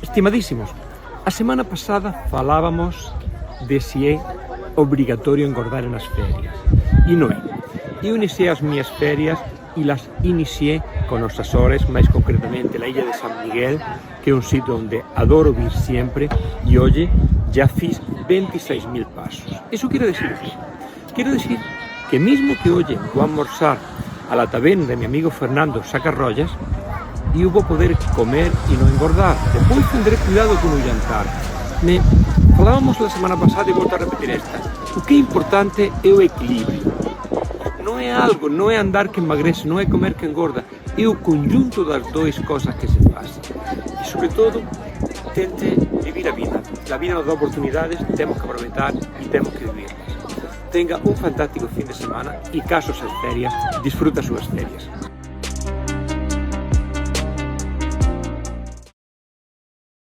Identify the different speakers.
Speaker 1: Estimadísimos, a semana pasada falábamos de se é obrigatorio engordar nas ferias. E non é. Eu iniciei as miñas ferias e las iniciei con os Açores, máis concretamente la illa de San Miguel, que é un sitio onde adoro vir sempre, e oye, ya fiz 26.000 pasos. Eso quiero decir que quiero decir que mismo que oye vou almorzar a la taberna de mi amigo Fernando Sacarrollas, eu vou poder comer e non engordar. Depois tendré cuidado con o jantar. Falábamos la semana pasada e volto a repetir esta. O que é importante é o equilibrio. Non é algo, non é andar que emagrece, non é comer que engorda. É o conjunto das dúas cosas que se faz. E, sobre todo, tente vivir a vida. A vida nos dá oportunidades, temos que aproveitar e temos que vivirlas. Tenga un fantástico fin de semana e caso as ferias, disfruta as súas ferias.